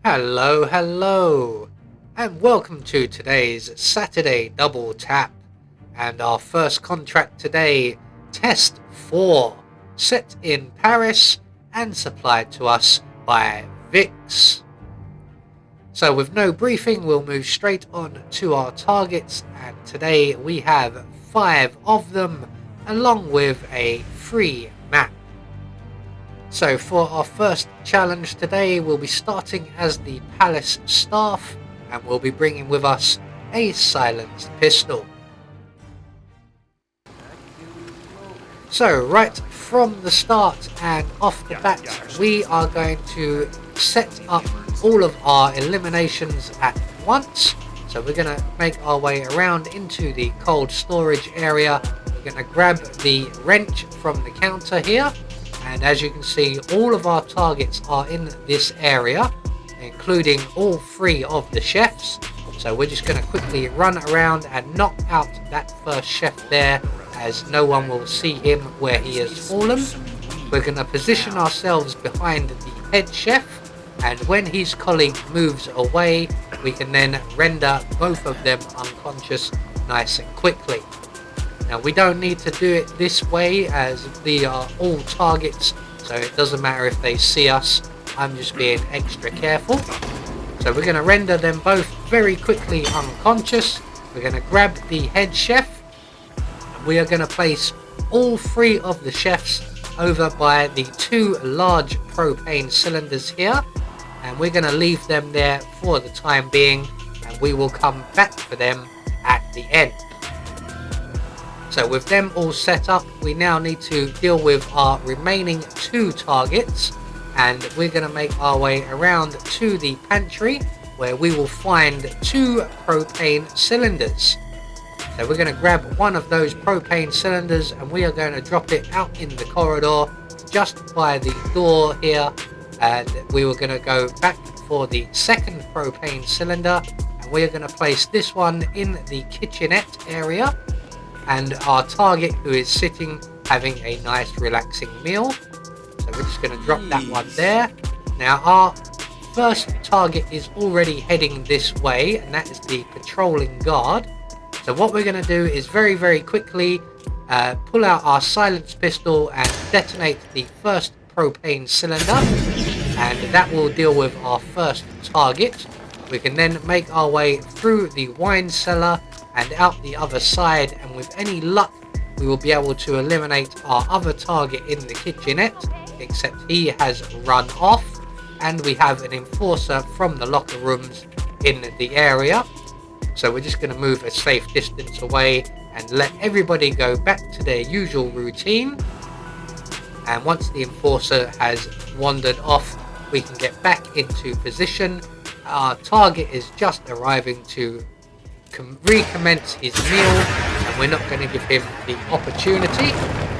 Hello, hello, and welcome to today's Saturday Double Tap. And our first contract today, Test 4, set in Paris and supplied to us by Vix. So with no briefing, we'll move straight on to our targets, and today we have 5 of them, along with a free map. So for our first challenge today, we'll be starting as the palace staff, and we'll be bringing with us a silenced pistol. So right from the start and off the bat, we are going to set up all of our eliminations at once. So we're going to make our way around into the cold storage area. We're going to grab the wrench from the counter here. And as you can see, all of our targets are in this area, including all 3 of the chefs. So we're just going to quickly run around and knock out that first chef there, as no one will see him where he has fallen. We're going to position ourselves behind the head chef, and when his colleague moves away, we can then render both of them unconscious nice and quickly. Now we don't need to do it this way, as they are all targets, so it doesn't matter if they see us. I'm just being extra careful. So we're going to render them both very quickly unconscious. We're going to grab the head chef, and we are going to place all 3 of the chefs over by the 2 large propane cylinders here, and we're going to leave them there for the time being, and we will come back for them at the end. So with them all set up, we now need to deal with our remaining 2 targets, and we're going to make our way around to the pantry, where we will find 2 propane cylinders. So we're going to grab one of those propane cylinders, and we are going to drop it out in the corridor just by the door here, and we were going to go back for the second propane cylinder, and we are going to place this one in the kitchenette area, and our target, who is sitting having a nice relaxing meal. So we're just going to drop that one there. Now our first target is already heading this way, and that is the patrolling guard. So what we're going to do is very quickly pull out our silenced pistol and detonate the first propane cylinder, and that will deal with our first target. We can then make our way through the wine cellar and out the other side, and with any luck we will be able to eliminate our other target in the kitchenette, except he has run off, and we have an enforcer from the locker rooms in the area. So we're just going to move a safe distance away and let everybody go back to their usual routine, and once the enforcer has wandered off, we can get back into position. Our target is just arriving to recommence his meal, and we're not going to give him the opportunity.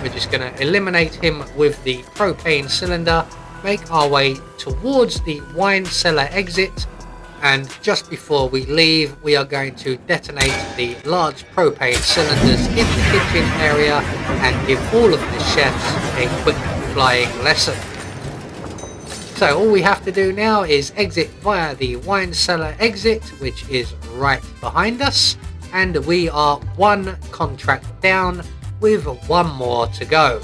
We're just going to eliminate him with the propane cylinder, make our way towards the wine cellar exit, and just before we leave, we are going to detonate the large propane cylinders in the kitchen area and give all of the chefs a quick flying lesson. So all we have to do now is exit via the wine cellar exit, which is right behind us, and we are 1 contract down with 1 more to go.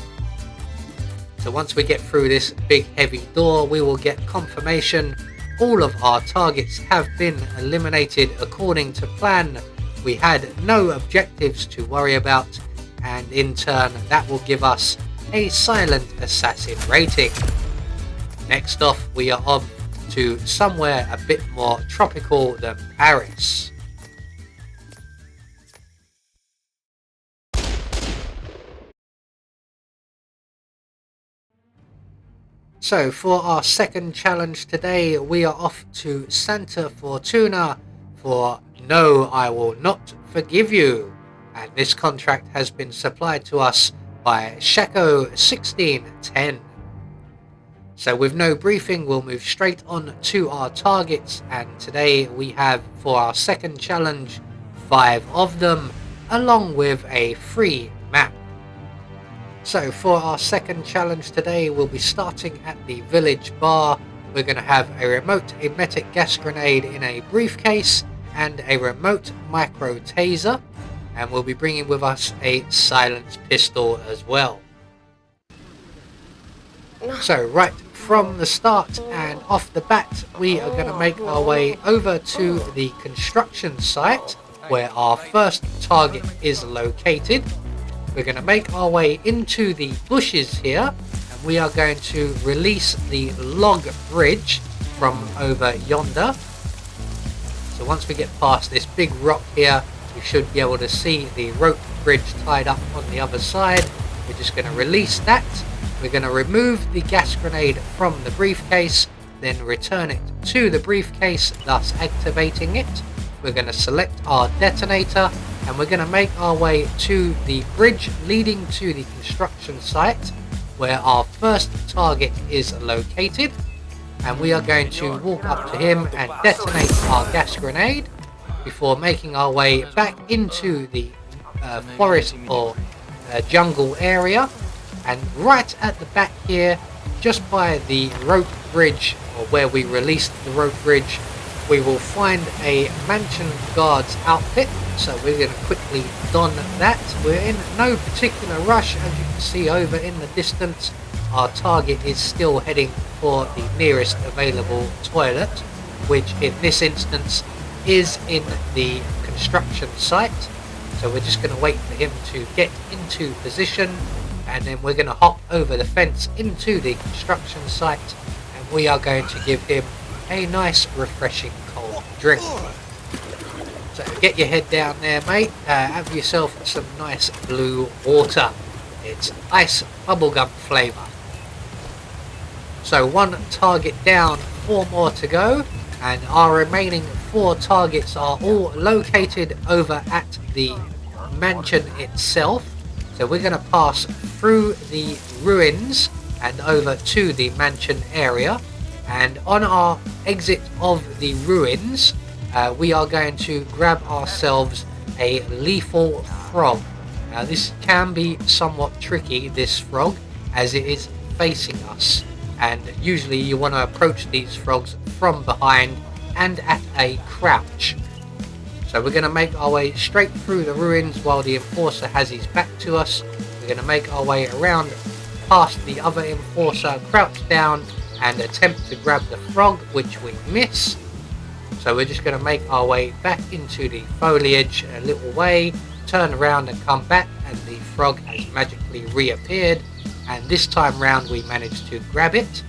So once we get through this big heavy door, we will get confirmation all of our targets have been eliminated according to plan. We had no objectives to worry about, and in turn that will give us a silent assassin rating. Next off, we are on to somewhere a bit more tropical than Paris. So for our second challenge today, we are off to Santa Fortuna for No, I Will Not Forgive You. And this contract has been supplied to us by Shako 1610. So with no briefing, we'll move straight on to our targets, and today we have, for our second challenge, 5 of them, along with a free map. So for our second challenge today, we'll be starting at the village bar. we're going to have a remote emetic gas grenade in a briefcase and a remote micro taser, and we'll be bringing with us a silenced pistol as well. So right from the start and off the bat, we are going to make our way over to the construction site where our first target is located. We're going to make our way into the bushes here, and we are going to release the log bridge from over yonder. So once we get past this big rock here, we should be able to see the rope bridge tied up on the other side. We're just going to release that. We're going to remove the gas grenade from the briefcase, then return it to the briefcase, thus activating it. We're going to select our detonator, and we're going to make our way to the bridge leading to the construction site where our first target is located, and we are going to walk up to him and detonate our gas grenade before making our way back into the forest or jungle area. And right at the back here, just by the rope bridge, or where we released the rope bridge, we will find a mansion guard's outfit. So we're going to quickly don that. We're in no particular rush. As you can see over in the distance, our target is still heading for the nearest available toilet, which in this instance is in the construction site. So we're just going to wait for him to get into position, and then we're going to hop over the fence into the construction site, and we are going to give him a nice refreshing cold drink. So get your head down there, mate. Have yourself some nice blue water. It's ice bubblegum flavour. So one target down, 4 more to go, and our remaining 4 targets are all located over at the mansion itself. So we're going to pass through the ruins and over to the mansion area, and on our exit of the ruins we are going to grab ourselves a lethal frog. Now this can be somewhat tricky, this frog, as it is facing us, and usually you want to approach these frogs from behind and at a crouch. So we're going to make our way straight through the ruins while the enforcer has his back to us. We're going to make our way around past the other enforcer, crouch down and attempt to grab the frog, which we miss. So we're just going to make our way back into the foliage a little way, turn around and come back, and the frog has magically reappeared, and this time round we managed to grab it.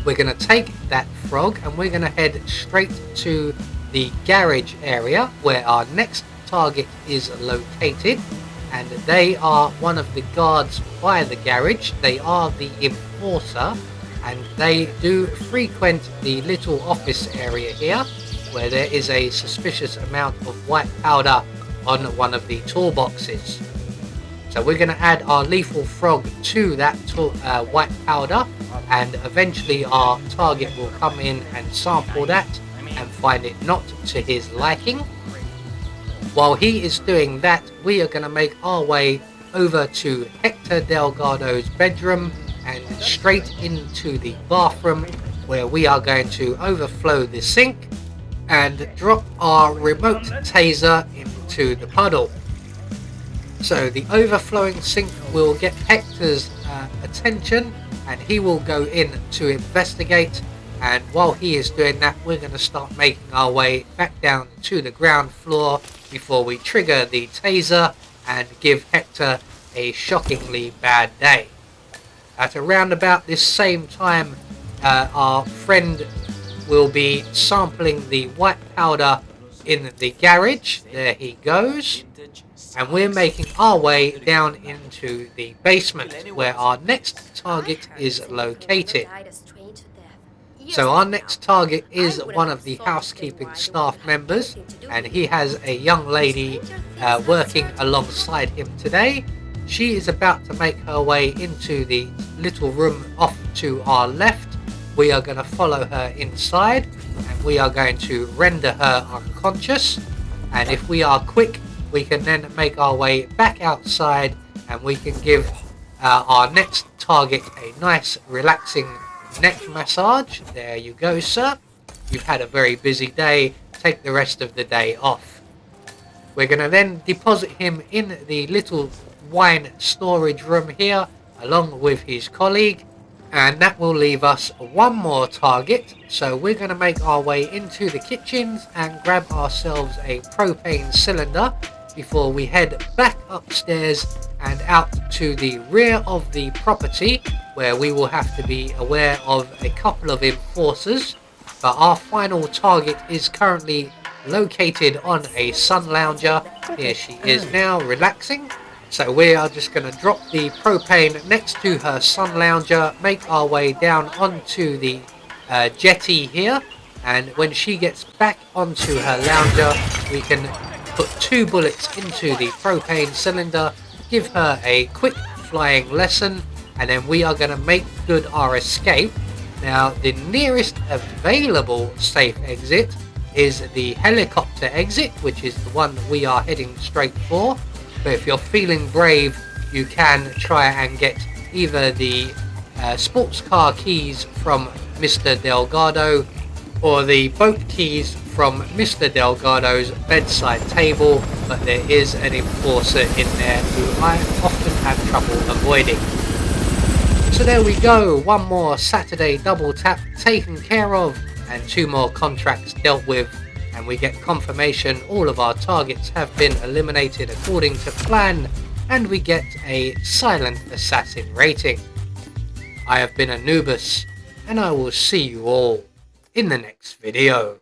We're going to take that frog and we're going to head straight to the garage area where our next target is located, and they are one of the guards by the garage. They are the enforcer, and they do frequent the little office area here where there is a suspicious amount of white powder on one of the toolboxes. So we're going to add our lethal frog to that white powder, and eventually our target will come in and sample that and find it not to his liking. While he is doing that, we are going to make our way over to Hector Delgado's bedroom and straight into the bathroom, where we are going to overflow the sink and drop our remote taser into the puddle. So the overflowing sink will get Hector's attention, and he will go in to investigate. And while he is doing that, we're going to start making our way back down to the ground floor before we trigger the taser and give Hector a shockingly bad day. At around about this same time, our friend will be sampling the white powder in the garage. There he goes. And we're making our way down into the basement where our next target is located. So our next target is one of the housekeeping staff members, and he has a young lady working alongside him today. She is about to make her way into the little room off to our left. We are going to follow her inside, and we are going to render her unconscious. And if we are quick, we can then make our way back outside, and we can give our next target a nice relaxing neck massage. There you go, sir. You've had a very busy day. Take the rest of the day off. We're going to then deposit him in the little wine storage room here, along with his colleague. And that will leave us one more target. So we're going to make our way into the kitchens and grab ourselves a propane cylinder before we head back upstairs and out to the rear of the property, where we will have to be aware of a couple of enforcers. But our final target is currently located on a sun lounger. Here she is now, relaxing. So we are just going to drop the propane next to her sun lounger, make our way down onto the jetty here, and when she gets back onto her lounger, we can put 2 bullets into the propane cylinder, give her a quick flying lesson, and then we are going to make good our escape. Now, the nearest available safe exit is the helicopter exit, which is the one that we are heading straight for. But if you're feeling brave, you can try and get either the sports car keys from Mr. Delgado or the boat keys from Mr. Delgado's bedside table, but there is an enforcer in there who I often have trouble avoiding. So there we go, one more Saturday double tap taken care of, and 2 more contracts dealt with, and we get confirmation all of our targets have been eliminated according to plan, and we get a silent assassin rating. I have been Anubis, and I will see you all in the next video.